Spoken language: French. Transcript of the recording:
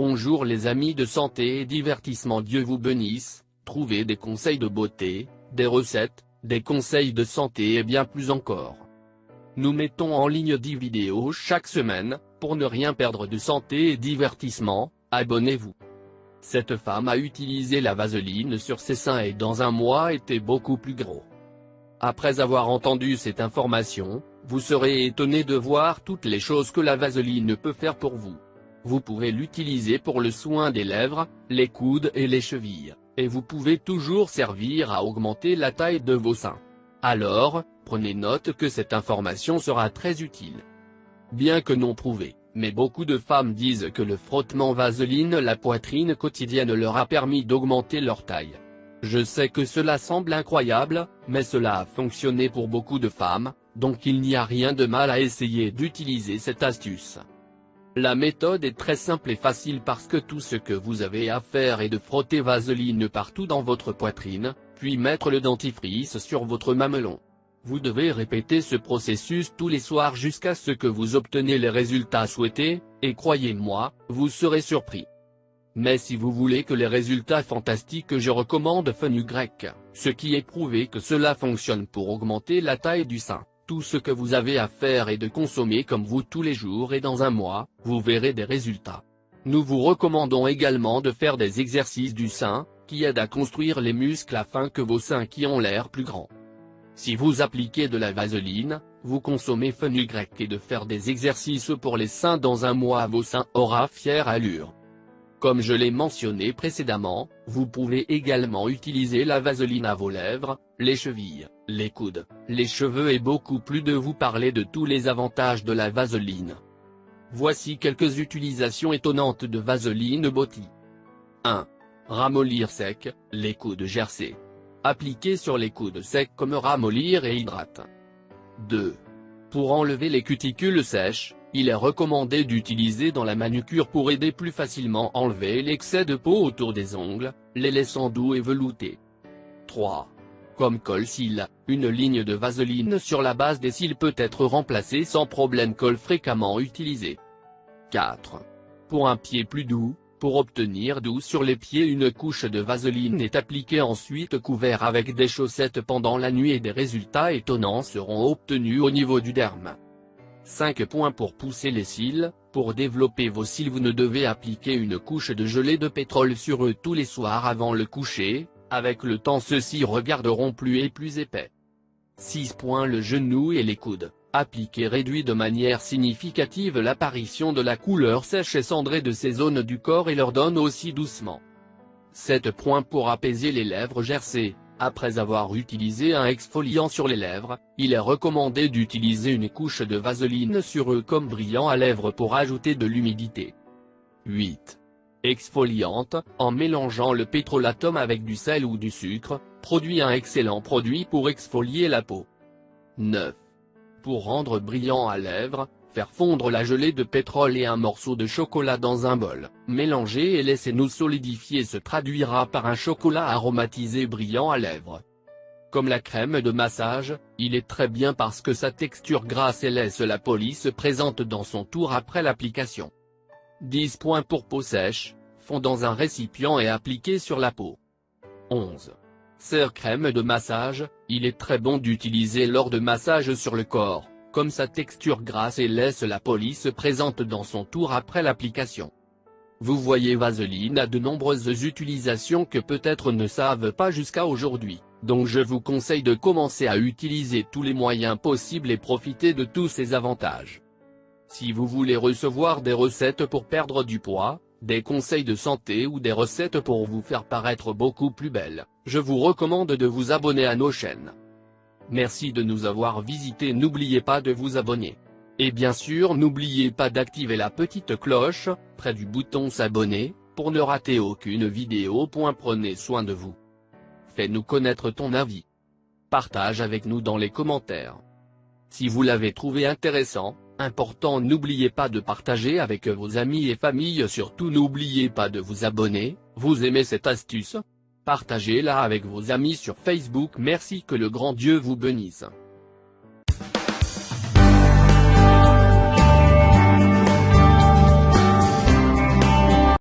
Bonjour les amis de santé et divertissement, Dieu vous bénisse. Trouvez des conseils de beauté, des recettes, des conseils de santé et bien plus encore. Nous mettons en ligne 10 vidéos chaque semaine. Pour ne rien perdre de santé et divertissement, abonnez-vous. Cette femme a utilisé la vaseline sur ses seins et dans un mois était beaucoup plus gros. Après avoir entendu cette information, vous serez étonné de voir toutes les choses que la vaseline peut faire pour vous. Vous pouvez l'utiliser pour le soin des lèvres, les coudes et les chevilles, et vous pouvez toujours servir à augmenter la taille de vos seins. Alors, prenez note que cette information sera très utile. Bien que non prouvé, mais beaucoup de femmes disent que le frottement vaseline la poitrine quotidienne leur a permis d'augmenter leur taille. Je sais que cela semble incroyable, mais cela a fonctionné pour beaucoup de femmes, donc il n'y a rien de mal à essayer d'utiliser cette astuce. La méthode est très simple et facile parce que tout ce que vous avez à faire est de frotter vaseline partout dans votre poitrine, puis mettre le dentifrice sur votre mamelon. Vous devez répéter ce processus tous les soirs jusqu'à ce que vous obteniez les résultats souhaités, et croyez-moi, vous serez surpris. Mais si vous voulez que les résultats fantastiques, je recommande Fenugrec, ce qui est prouvé que cela fonctionne pour augmenter la taille du sein. Tout ce que vous avez à faire est de consommer comme vous tous les jours et dans un mois, vous verrez des résultats. Nous vous recommandons également de faire des exercices du sein, qui aident à construire les muscles afin que vos seins qui ont l'air plus grands. Si vous appliquez de la vaseline, vous consommez Fenugrec et de faire des exercices pour les seins dans un mois, vos seins aura fière allure. Comme je l'ai mentionné précédemment, vous pouvez également utiliser la vaseline à vos lèvres, les chevilles, les coudes, les cheveux et beaucoup plus. De vous parler de tous les avantages de la vaseline. Voici quelques utilisations étonnantes de vaseline Body. 1. Ramollir sec, les coudes gercés. Appliquer sur les coudes secs comme ramollir et hydrate. 2. Pour enlever les cuticules sèches, il est recommandé d'utiliser dans la manucure pour aider plus facilement enlever l'excès de peau autour des ongles, les laissant doux et veloutés. 3. Comme colle-cils, une ligne de vaseline sur la base des cils peut être remplacée sans problème. Colle fréquemment utilisée. 4. Pour un pied plus doux, pour obtenir doux sur les pieds, une couche de vaseline est appliquée, ensuite couvert avec des chaussettes pendant la nuit et des résultats étonnants seront obtenus au niveau du derme. 5 points pour pousser les cils. Pour développer vos cils, vous ne devez appliquer une couche de gelée de pétrole sur eux tous les soirs avant le coucher, avec le temps ceux-ci regarderont plus et plus épais. 6 points le genou et les coudes. Appliquer réduit de manière significative l'apparition de la couleur sèche et cendrée de ces zones du corps et leur donne aussi doucement. 7 points pour apaiser les lèvres gercées. Après avoir utilisé un exfoliant sur les lèvres, il est recommandé d'utiliser une couche de vaseline sur eux comme brillant à lèvres pour ajouter de l'humidité. 8. Exfoliante, en mélangeant le pétrolatum avec du sel ou du sucre, produit un excellent produit pour exfolier la peau. 9. Pour rendre brillant à lèvres, faire fondre la gelée de pétrole et un morceau de chocolat dans un bol, mélangez et laissez-nous solidifier. Se traduira par un chocolat aromatisé brillant à lèvres. Comme la crème de massage, il est très bien parce que sa texture grasse et laisse la police présente dans son tour après l'application. 10 points pour peau sèche, fond dans un récipient et appliqué sur la peau. 11. Serre crème de massage, il est très bon d'utiliser lors de massage sur le corps, comme sa texture grasse et laisse la police présente dans son tour après l'application. Vous voyez, vaseline a de nombreuses utilisations que peut-être ne savent pas jusqu'à aujourd'hui, donc je vous conseille de commencer à utiliser tous les moyens possibles et profiter de tous ces avantages. Si vous voulez recevoir des recettes pour perdre du poids, des conseils de santé ou des recettes pour vous faire paraître beaucoup plus belle, je vous recommande de vous abonner à nos chaînes. Merci de nous avoir visités, n'oubliez pas de vous abonner. Et bien sûr n'oubliez pas d'activer la petite cloche, près du bouton s'abonner, pour ne rater aucune vidéo. Prenez soin de vous. Fais-nous connaître ton avis. Partage avec nous dans les commentaires. Si vous l'avez trouvé intéressant, important, n'oubliez pas de partager avec vos amis et familles. Surtout n'oubliez pas de vous abonner. Vous aimez cette astuce? Partagez-la avec vos amis sur Facebook. Merci, que le grand Dieu vous bénisse.